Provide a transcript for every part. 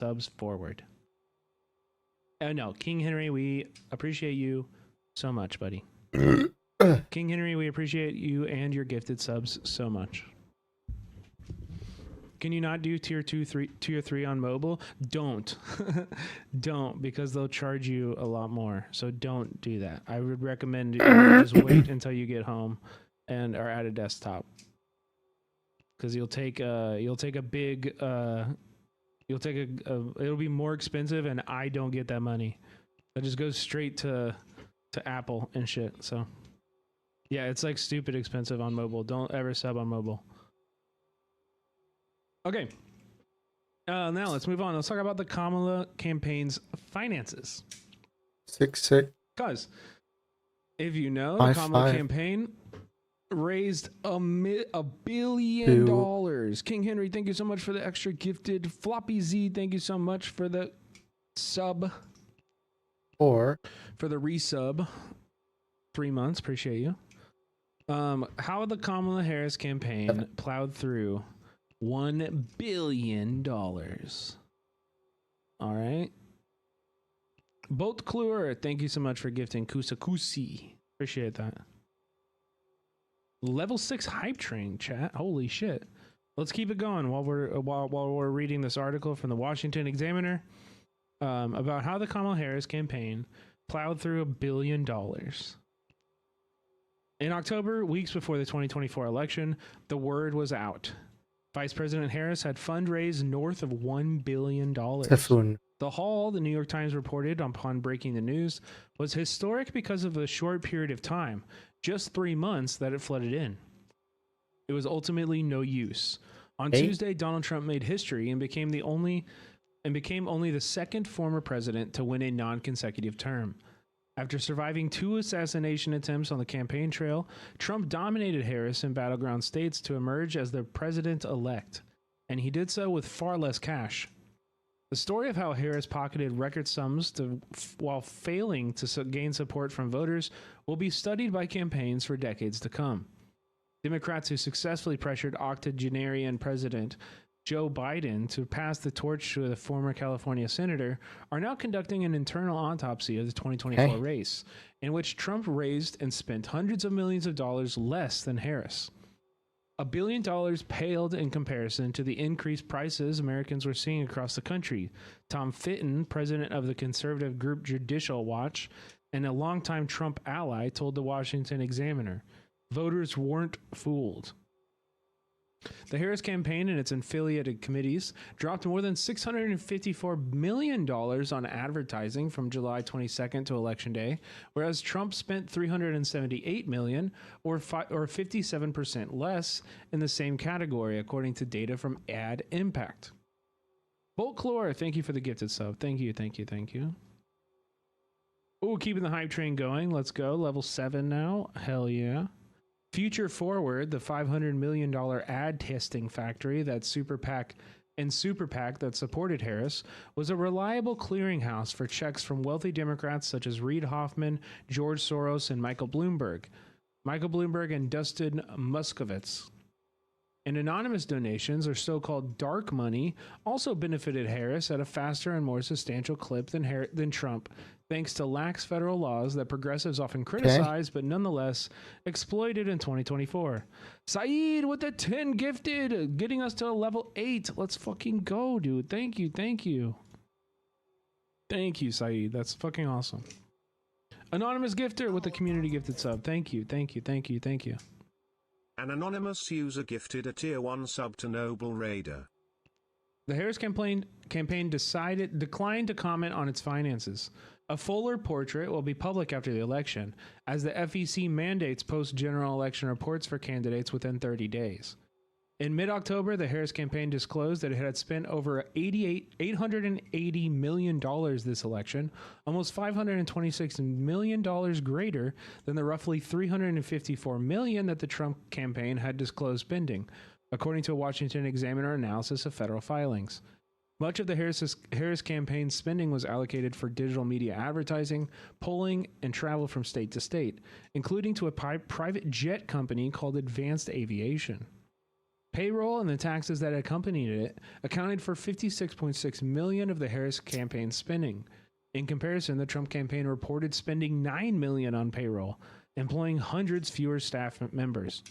subs forward. No, King Henry, we appreciate you so much, buddy. King Henry, we appreciate you and your gifted subs so much. Can you not do tier 3 on mobile? Don't. Don't, because they'll charge you a lot more. So don't do that. I would recommend you just wait until you get home and are at a desktop. Because it'll be more expensive, and I don't get that money. That just goes straight to Apple and shit. So yeah, it's like stupid expensive on mobile. Don't ever sub on mobile. Okay. Now let's move on. Let's talk about the Kamala campaign's finances. 6-6. Guys, if you know, the Kamala campaign raised $1 billion. King Henry, thank you so much for the extra gifted. Floppy Z, thank you so much for the sub. For the resub. 3 months. Appreciate you. How the Kamala Harris campaign plowed through $1 billion. All right. Bolt Kluwer, thank you so much for gifting Kusakusi. Appreciate that. Level 6 hype train, chat. Holy shit. Let's keep it going while we're reading this article from the Washington Examiner about how the Kamala Harris campaign plowed through $1 billion. In October, weeks before the 2024 election, the word was out. Vice President Harris had fundraised north of $1 billion. Typhoon. The haul, the New York Times reported upon breaking the news, was historic because of the short period of time, just 3 months, that it flooded in. It was ultimately no use. On Tuesday, Donald Trump made history and became only the second former president to win a non-consecutive term. After surviving 2 assassination attempts on the campaign trail, Trump dominated Harris in battleground states to emerge as the president-elect, and he did so with far less cash. The story of how Harris pocketed record sums while failing to gain support from voters will be studied by campaigns for decades to come. Democrats who successfully pressured octogenarian President Joe Biden to pass the torch to the former California senator are now conducting an internal autopsy of the 2024 race, in which Trump raised and spent hundreds of millions of dollars less than Harris. $1 billion paled in comparison to the increased prices Americans were seeing across the country. Tom Fitton, president of the conservative group Judicial Watch and a longtime Trump ally, told the Washington Examiner, "Voters weren't fooled." The Harris campaign and its affiliated committees dropped more than $654 million on advertising from July 22nd to Election Day, whereas Trump spent $378 million, or 57% less, in the same category, according to data from Ad Impact. Bolt Clore, thank you for the gifted sub. Thank you, thank you, thank you. Oh, keeping the hype train going. Let's go. Level 7 now. Hell yeah. Future Forward, the $500 million ad testing factory that Super PAC that supported Harris, was a reliable clearinghouse for checks from wealthy Democrats such as Reid Hoffman, George Soros, and Michael Bloomberg and Dustin Muscovitz. And anonymous donations, or so-called dark money, also benefited Harris at a faster and more substantial clip than Trump, thanks to lax federal laws that progressives often criticize, but nonetheless exploited in 2024. Saeed with the 10 gifted, getting us to level 8. Let's fucking go, dude. Thank you, thank you. Thank you, Saeed. That's fucking awesome. Anonymous gifter with the community gifted sub. Thank you, thank you, thank you, thank you. An anonymous user gifted a tier 1 sub to Noble Raider. The Harris campaign declined to comment on its finances. A fuller portrait will be public after the election, as the FEC mandates post-general election reports for candidates within 30 days. In mid-October, the Harris campaign disclosed that it had spent over $880 million this election, almost $526 million greater than the roughly $354 million that the Trump campaign had disclosed spending, according to a Washington Examiner analysis of federal filings. Much of the Harris campaign's spending was allocated for digital media advertising, polling, and travel from state to state, including to a private jet company called Advanced Aviation. Payroll and the taxes that accompanied it accounted for 56.6 million of the Harris campaign spending. In comparison, the Trump campaign reported spending 9 million on payroll, employing hundreds fewer staff members.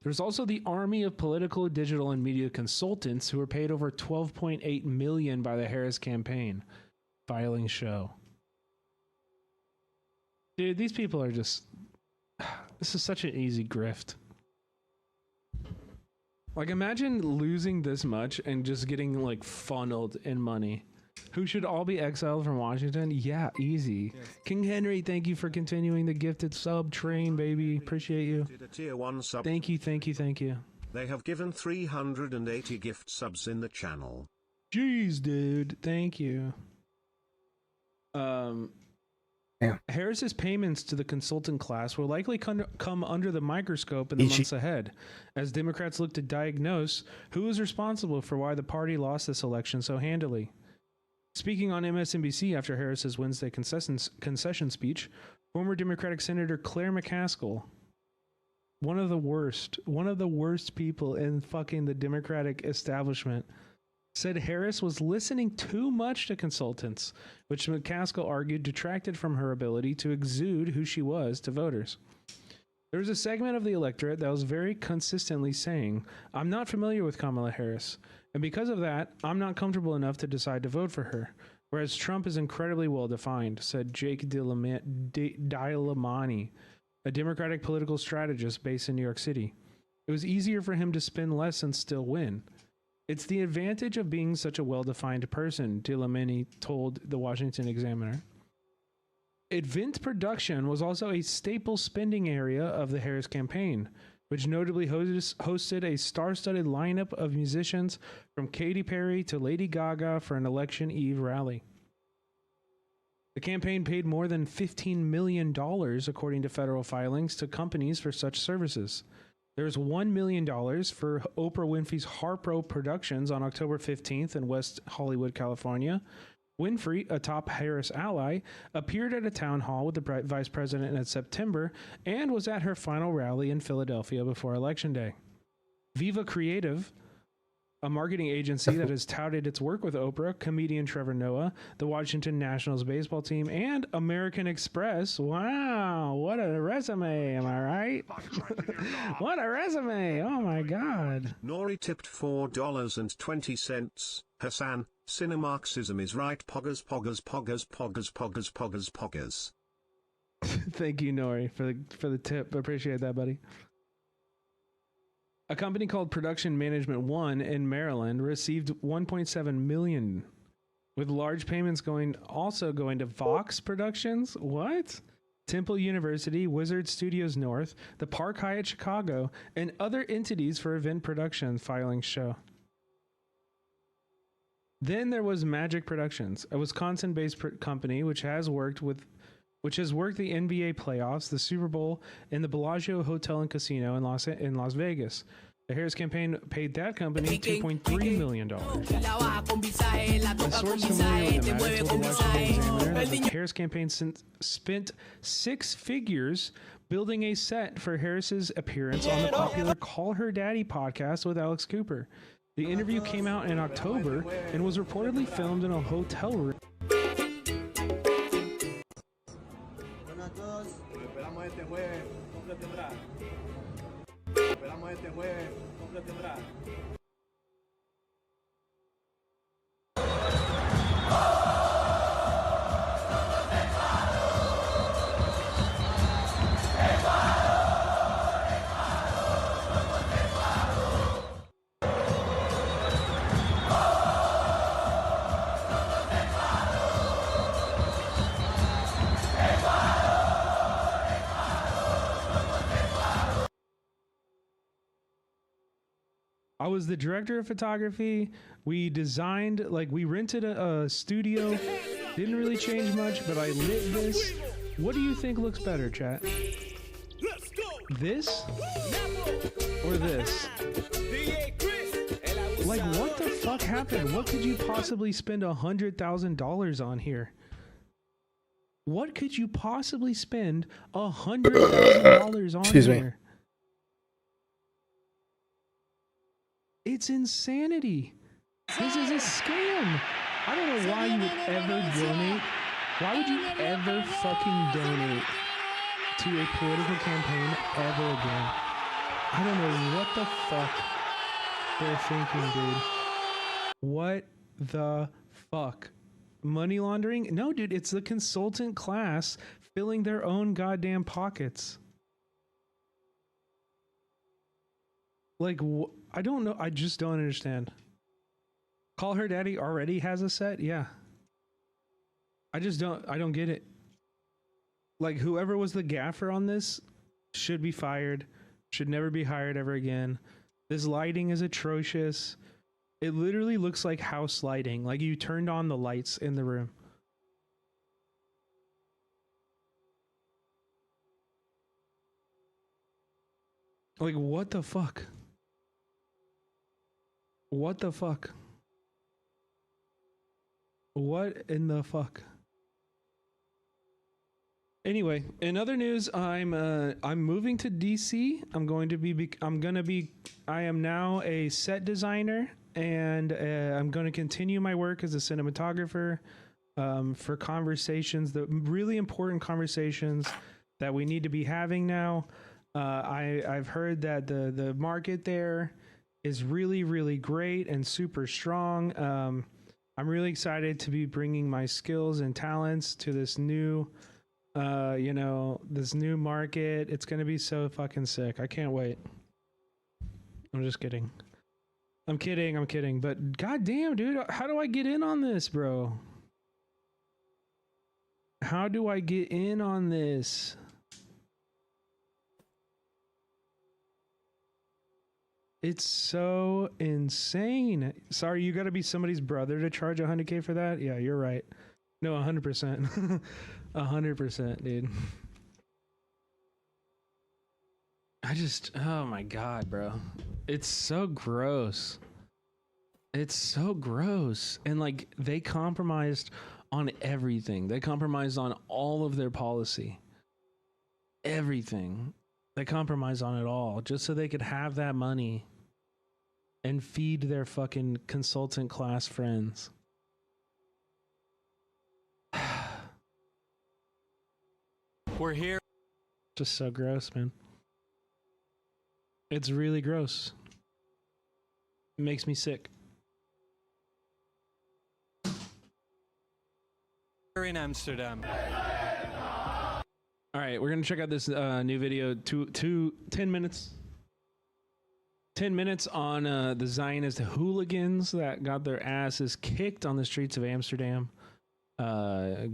There's also the army of political, digital, and media consultants who were paid over 12.8 million by the Harris campaign. Filings show. Dude, these people are just... This is such an easy grift. Like, imagine losing this much and just getting, like, funneled in money. Who should all be exiled from Washington? Yeah, easy. Yes. King Henry, thank you for continuing the gifted sub train, baby. Appreciate you. A tier 1 sub. Thank you, thank you, thank you. They have given 380 gift subs in the channel. Jeez, dude. Thank you. Yeah. Harris's payments to the consultant class will likely come under the microscope in the months ahead, as Democrats look to diagnose who is responsible for why the party lost this election so handily. Speaking on MSNBC after Harris's Wednesday concession speech, former Democratic Senator Claire McCaskill, one of the worst people in fucking the Democratic establishment, said Harris was listening too much to consultants, which McCaskill argued detracted from her ability to exude who she was to voters. There was a segment of the electorate that was very consistently saying, "I'm not familiar with Kamala Harris, and because of that, I'm not comfortable enough to decide to vote for her, whereas Trump is incredibly well defined," said Jake Dilamani, a Democratic political strategist based in New York City. It was easier for him to spend less and still win. It's the advantage of being such a well-defined person, Dilamani told the Washington Examiner. Event production was also a staple spending area of the Harris campaign, which notably hosted a star-studded lineup of musicians from Katy Perry to Lady Gaga for an election eve rally. The campaign paid more than $15 million, according to federal filings, to companies for such services. There's $1 million for Oprah Winfrey's Harpo Productions on October 15th in West Hollywood, California. Winfrey, a top Harris ally, appeared at a town hall with the vice president in September and was at her final rally in Philadelphia before Election Day. Viva Creative, a marketing agency that has touted its work with Oprah, comedian Trevor Noah, the Washington Nationals baseball team, and American Express. Wow, what a resume, am I right? What a resume, oh my God. Nori tipped $4.20. Hassan, Cinemarxism is right. Poggers, poggers, poggers, poggers, poggers, poggers, poggers. Thank you, Nori, for the tip. I appreciate that, buddy. A company called Production Management One in Maryland received $1.7 million, with large payments also going to Vox Productions. What? Temple University, Wizard Studios North, the Park Hyatt Chicago, and other entities for event production, filings show. Then there was Magic Productions, a Wisconsin-based company which has worked the NBA playoffs, the Super Bowl, and the Bellagio Hotel and Casino in Las Vegas. The Harris campaign paid that company $2.3 million. A source familiar with the matter told the Washington Examiner that the Harris campaign spent six figures building a set for Harris's appearance on the popular Call Her Daddy podcast with Alex Cooper. The interview came out in October and was reportedly filmed in a hotel room. I was the director of photography. We designed, we rented a studio. Didn't really change much, but I lit this. What do you think looks better, chat? This? Or this? Like, what the fuck happened? What could you possibly spend $100,000 on here? What could you possibly spend $100,000 on Excuse here? me. It's insanity. This is a scam. I don't know why you would ever donate. Why would you ever fucking donate to a political campaign ever again? I don't know what the fuck they're thinking, dude. What the fuck? Money laundering? No, dude, it's the consultant class filling their own goddamn pockets. Like, I don't know. I just don't understand. Call Her Daddy already has a set? Yeah. I don't get it. Like, whoever was the gaffer on this should be fired. Should never be hired ever again. This lighting is atrocious. It literally looks like house lighting. Like you turned on the lights in the room. Like, what the fuck? What the fuck? What in the fuck? Anyway, in other news, I'm moving to DC. I am now a set designer, and I'm going to continue my work as a cinematographer for conversations, the really important conversations that we need to be having now. I've heard that the market there is really, really great and super strong. I'm really excited to be bringing my skills and talents to this new this new market. It's gonna be so fucking sick. I can't wait. I'm just kidding. I'm kidding. But goddamn, dude, how do I get in on this, bro? How do I get in on this? It's so insane. Sorry, you gotta be somebody's brother to charge 100K for that? Yeah, you're right. No, 100%. 100%, dude. Oh my god, bro. It's so gross. It's so gross. And like, they compromised on everything. They compromised on all of their policy. Everything. They compromised on it all just so they could have that money and feed their fucking consultant class friends. We're here. Just so gross, man. It's really gross. It makes me sick. We're in Amsterdam. All right, we're gonna check out this new video. 10 minutes. 10 minutes on the Zionist hooligans that got their asses kicked on the streets of Amsterdam.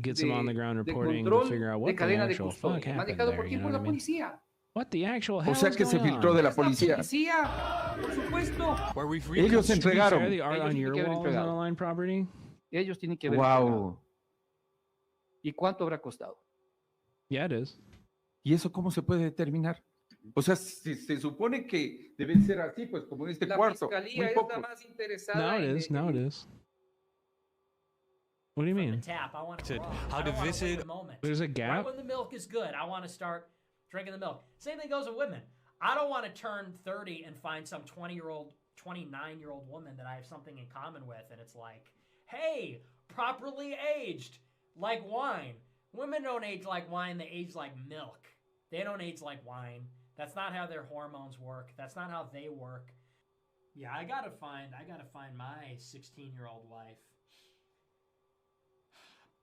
Get some on the ground reporting to figure out what the actual fuck happened there. You know what I mean? What the actual hell? O sea que se filtró de la policía. Por supuesto. Where we've Ellos Share entregaron. the art on your tienen que haber walls on entregado. online property. Ellos tienen que haber entregado. Wow. ¿Y cuánto habrá costado? Yeah, it is. ¿Y eso cómo se puede determinar? O sea, se supone que deben ser así, pues como en este La cuarto. fiscalía Muy es poco. la más interesada Now it en- is. Now it is. What do you mean? Tap. I want to Said, run. how I don't wanna divisive- wait a moment. There's a Right gap. when the milk is good, I want to start drinking the milk. Same thing goes with women. I don't want to turn 30 and find some 20-year-old, 29-year-old woman that I have something in common with, and it's like, hey, properly aged, like wine. Women don't age like wine; they age like milk. They don't age like wine. That's not how their hormones work. That's not how they work. Yeah, I gotta find my 16-year-old wife.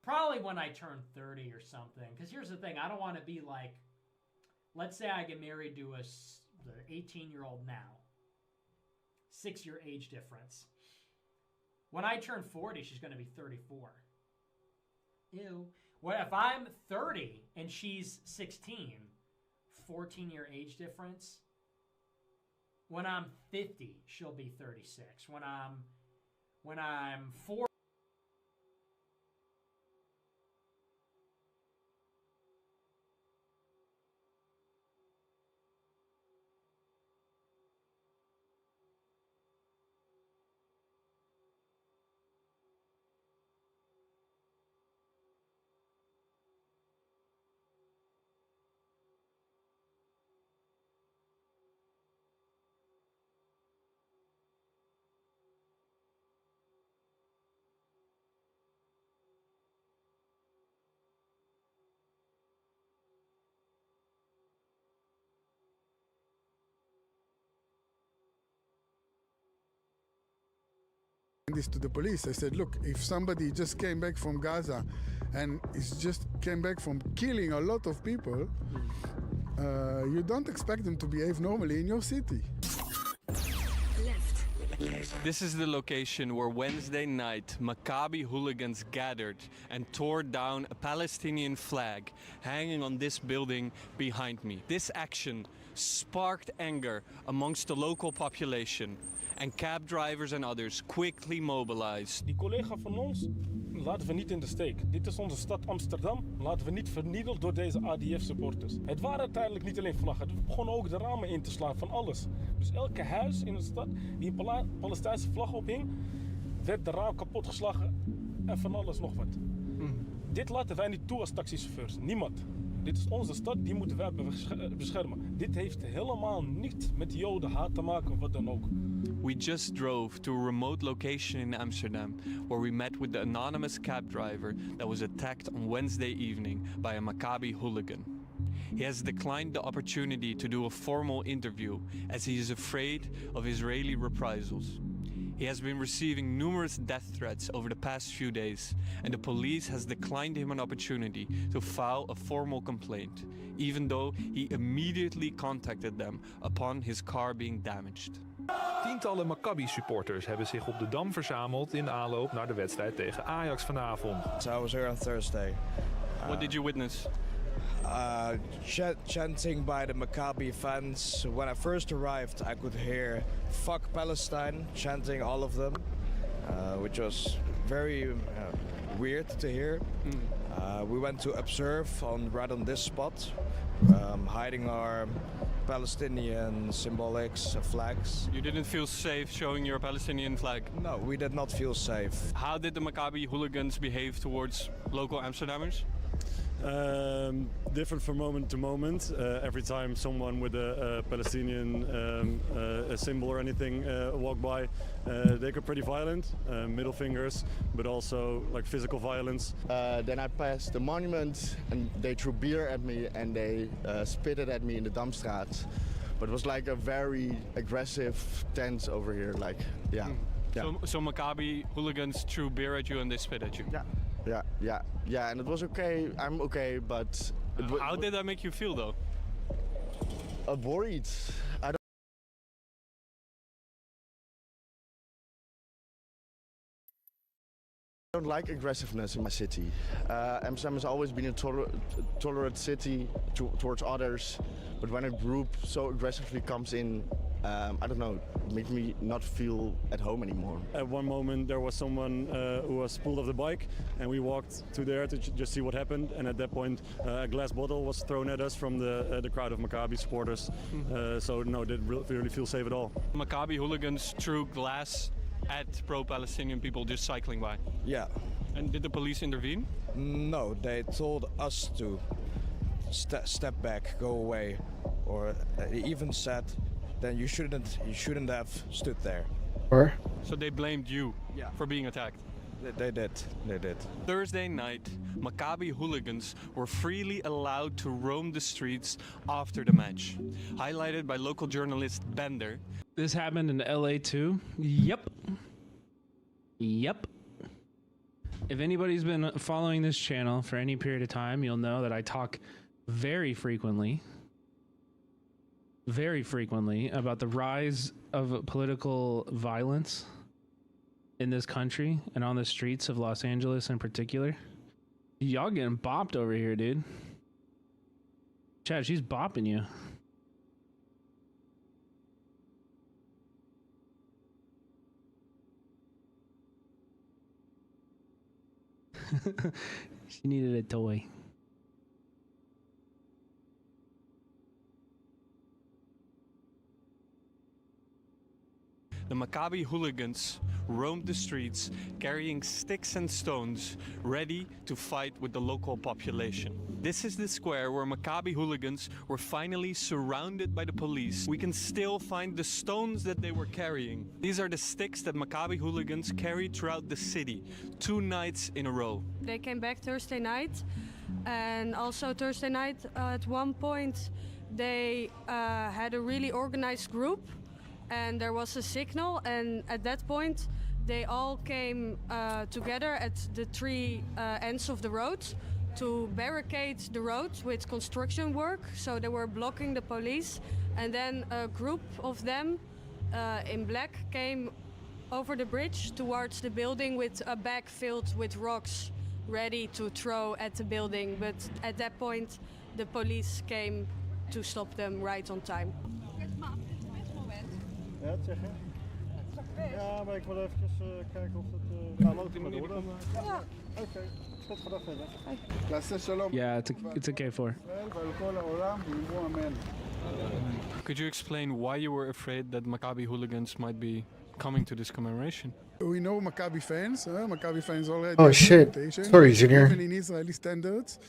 Probably when I turn 30 or something. Because here's the thing, I don't want to be like, let's say I get married to a 18-year-old now. 6-year age difference. When I turn 40, she's going to be 34. Ew. What if I'm 30 and she's 16? 14-year age difference. When I'm 50, she'll be 36. When I'm 40, this to the police. I said, look, if somebody just came back from Gaza and is just came back from killing a lot of people, you don't expect them to behave normally in your city. This is the location where Wednesday night Maccabi hooligans gathered and tore down a Palestinian flag hanging on this building behind me. This action sparked anger amongst the local population, and cab drivers and others quickly mobilized. Die collega van ons laten we niet in de steek. Dit is onze stad Amsterdam. Laten we niet vernield door deze ADF-supporters. Het waren uiteindelijk niet alleen vlaggen. We begonnen ook de ramen in te slaan van alles. Dus elke huis in de stad die een Palestijnse vlag ophing, werd de raam kapot geslagen en van alles nog wat. Dit laten wij niet toe als taxichauffeurs. Niemand. Dit is onze stad, die moeten wij beschermen. Dit heeft helemaal niets met jodenhaat te maken, wat dan ook. We just drove to a remote location in Amsterdam where we met with the anonymous cab driver that was attacked on Wednesday evening by a Maccabi hooligan. He has declined the opportunity to do a formal interview as he is afraid of Israeli reprisals. He has been receiving numerous death threats over the past few days, and the police has declined him an opportunity to file a formal complaint, even though he immediately contacted them upon his car being damaged. Tientallen Maccabi-supporters hebben zich op de Dam verzameld in de aanloop naar de wedstrijd tegen Ajax vanavond. So I was here on Thursday. What did you witness? Chanting by the Maccabi fans. When I first arrived, I could hear "Fuck Palestine" chanting, all of them, which was very weird to hear. We went to observe right on this spot, hiding our Palestinian symbolics, flags. You didn't feel safe showing your Palestinian flag? No, we did not feel safe. How did the Maccabi hooligans behave towards local Amsterdammers? Different from moment to moment. Every time someone with a Palestinian a symbol or anything walked by, they got pretty violent, middle fingers, but also like physical violence. Then I passed the monument and they threw beer at me and they spit it at me in the Damstraat. But it was like a very aggressive tense over here, like, yeah. So Maccabi hooligans threw beer at you and they spit at you? Yeah, and it was okay. I'm okay, but... How did that make you feel, though? Worried. I don't like aggressiveness in my city. Amsterdam has always been a tolerant city towards others, but when a group so aggressively comes in, I don't know, it makes me not feel at home anymore. At one moment there was someone who was pulled off the bike, and we walked to there to just see what happened, and at that point a glass bottle was thrown at us from the crowd of Maccabi supporters. So no, didn't really feel safe at all. Maccabi hooligans threw glass at pro-Palestinian people just cycling by? Yeah. And did the police intervene? No, they told us to step back, go away, or even said, then you shouldn't have stood there. Or? So they blamed you for being attacked? They did. Thursday night, Maccabi hooligans were freely allowed to roam the streets after the match. Highlighted by local journalist Bender. This happened in LA too? Yep. If anybody's been following this channel for any period of time, you'll know that I talk very frequently about the rise of political violence in this country and on the streets of Los Angeles in particular. Y'all getting bopped over here, dude. Chad, she's bopping you. She needed a toy. The Maccabi hooligans roamed the streets carrying sticks and stones, ready to fight with the local population. This is the square where Maccabi hooligans were finally surrounded by the police. We can still find the stones that they were carrying. These are the sticks that Maccabi hooligans carried throughout the city, 2 nights in a row. They came back Thursday night, and also Thursday night at one point they had a really organized group, and there was a signal, and at that point they all came together at the three ends of the road to barricade the road with construction work. So they were blocking the police. And then a group of them in black came over the bridge towards the building with a bag filled with rocks ready to throw at the building. But at that point, the police came to stop them right on time. Ja, dat zeg je? Ja, maar ik wil even kijken of het gaat lopen maar door dan. Ja. Oké, tot vanaf verder. Yeah, it's okay for. Could you explain why you were afraid that Maccabi hooligans might be coming to this commemoration? We know Maccabi fans. Maccabi fans already. Oh shit! Reputation, Sorry, Junior. Even in Israeli standards,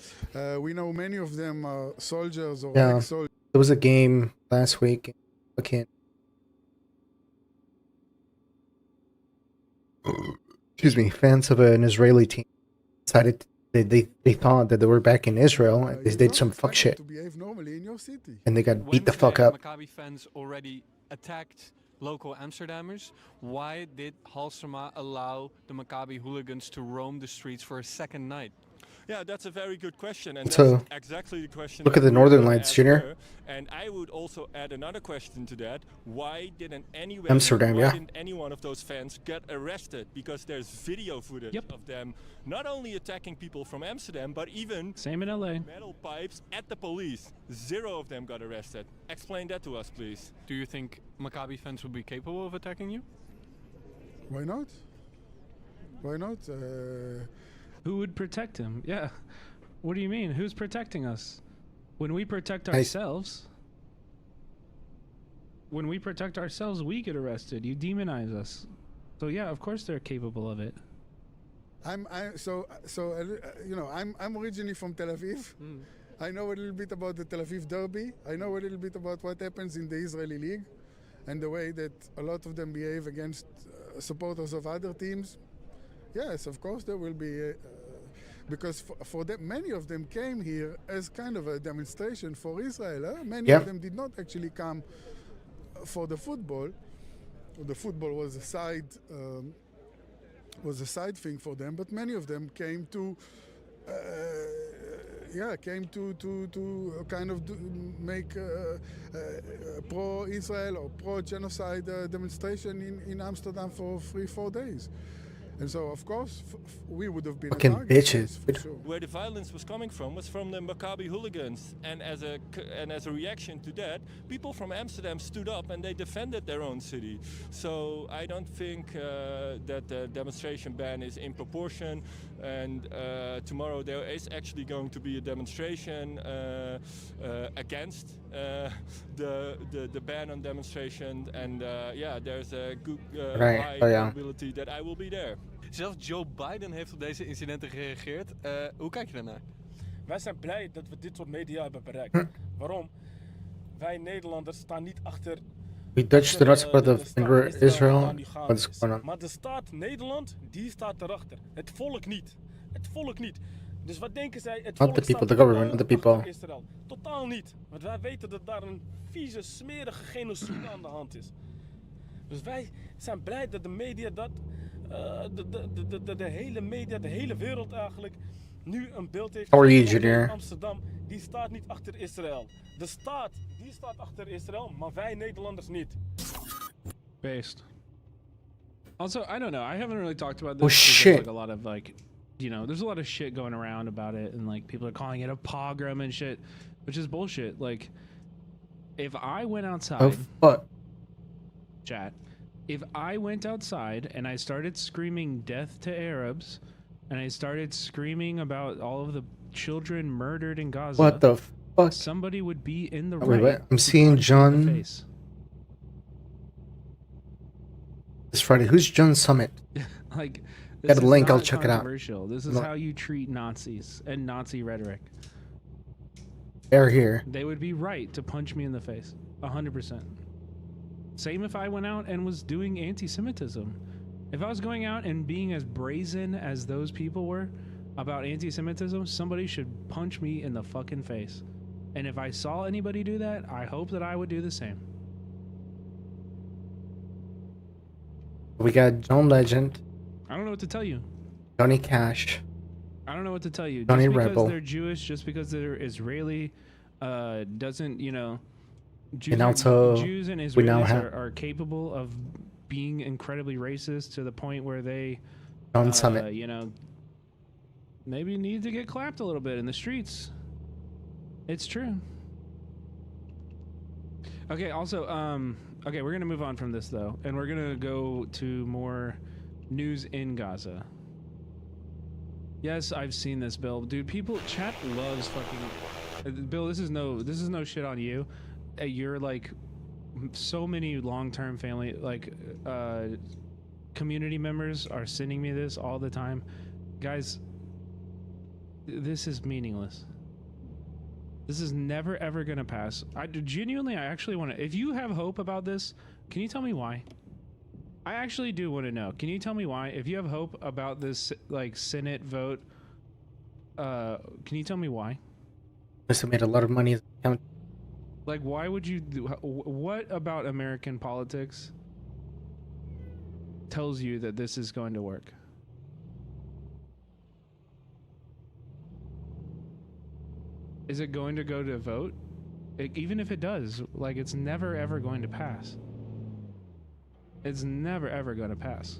we know many of them are soldiers or Yeah, ex-soldiers. there was a game last week. Okay. Excuse me. Fans of an Israeli team decided they thought that they were back in Israel and they did some fuck shit, To behave normally in your city. and they got beat the fuck Wednesday, up. Maccabi fans already attacked local Amsterdammers. Why did Halsema allow the Maccabi hooligans to roam the streets for a second night? Yeah, that's a very good question, and So, that's exactly the question. look that at the we Northern were Lights, asked Junior. her. And I would also add another question to that: Why didn't Amsterdam, why yeah. didn't any one of those fans get arrested? Because there's video footage of them not only attacking people from Amsterdam, but even same in LA. Metal pipes at the police. 0 of them got arrested. Explain that to us, please. Do you think Maccabi fans would be capable of attacking you? Why not? Why not? Who would protect him? Yeah. What do you mean? Who's protecting us? When we protect I- ourselves, we get arrested. You demonize us. So yeah, of course they're capable of it. I'm originally from Tel Aviv. I know a little bit about the Tel Aviv Derby. I know a little bit about what happens in the Israeli League and the way that a lot of them behave against supporters of other teams. Yes, of course there will be, because for them, many of them came here as kind of a demonstration for Israel. Many Yep. of them did not actually come for the football. The football was a side thing for them, but many of them came to kind of make pro-Israel or pro-genocide demonstration in Amsterdam for 3-4 days. And so, of course, we would have been Fucking a target, bitches, for dude. sure. Where the violence was coming from was from the Maccabi hooligans, and as a reaction to that, people from Amsterdam stood up and they defended their own city. So I don't think that the demonstration ban is in proportion. And tomorrow there is actually going to be a demonstration against the ban on demonstration. And there's a good high probability that I will be there. Zelfs Joe Biden heeft op deze incidenten gereageerd. Hoe kijk je daarnaar? Wij zijn blij dat we dit soort media hebben bereikt. Waarom? Wij Nederlanders staan niet achter. We Dutch do not support Israel. What's going on? Maar de staat Nederland, die staat erachter. Het volk niet. Het volk niet. Dus wat denken zij? Het volk Not the people, staat the government, not the achter people. Israël. Totaal niet. Want wij weten dat daar een vieze, smerige genocide aan de hand is. Dus wij zijn blij dat de media dat, de hele media, de hele wereld eigenlijk, nu een beeld heeft. How are you, van Junior? Amsterdam, die staat niet achter Israël. De staat, die staat achter Israël, maar wij Nederlanders niet. Based. Also, I don't know. I haven't really talked about this. Oh, 'cause there's, shit. like a lot of there's a lot of shit going around about it, and like people are calling it a pogrom and shit, which is bullshit. Like, if I went outside, Oh fuck! chat, if I went outside and I started screaming death to Arabs, and I started screaming about all of the children murdered in Gaza, What the fuck? somebody would be in the Wait, right. what? I'm to seeing punch me in the John face. this Friday. Who's John Summit? Like, Got a this is link, I'll not check it out. controversial. This is No. how you treat Nazis and Nazi rhetoric. They're here. They would be right to punch me in the face. 100%. Same if I went out and was doing anti-Semitism. If I was going out and being as brazen as those people were about anti-Semitism, somebody should punch me in the fucking face. And if I saw anybody do that, I hope that I would do the same. We got John Legend, I don't know what to tell you. Johnny Cash. I don't know what to tell you. Johnny Just because Rebel. they're Jewish, just because they're Israeli, doesn't, you know, Jews, And also, Jews and we now Israelis have are capable of being incredibly racist to the point where they, John Summit. you know, maybe need to get clapped a little bit in the streets. It's true. Okay, also, okay, we're going to move on from this, though, and we're going to go to more news in Gaza. Yes, I've seen this, Bill. Dude, chat loves fucking... Bill, this is no shit on you. You're, like, so many long-term family, like, community members are sending me this all the time. Guys, this is meaningless. This is never ever gonna pass. I actually want to. If you have hope about this, can you tell me why? I actually do want to know. Can you tell me why? If you have hope about this, like, Senate vote, can you tell me why? This made a lot of money. Like, why would you do? What about American politics tells you that this is going to work? Is it going to go to vote? Even if it does, like, it's never ever going to pass. It's never ever going to pass.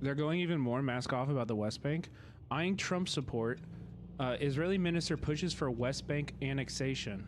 They're going even more mask off about the West Bank. Eyeing Trump support, Israeli minister pushes for West Bank annexation.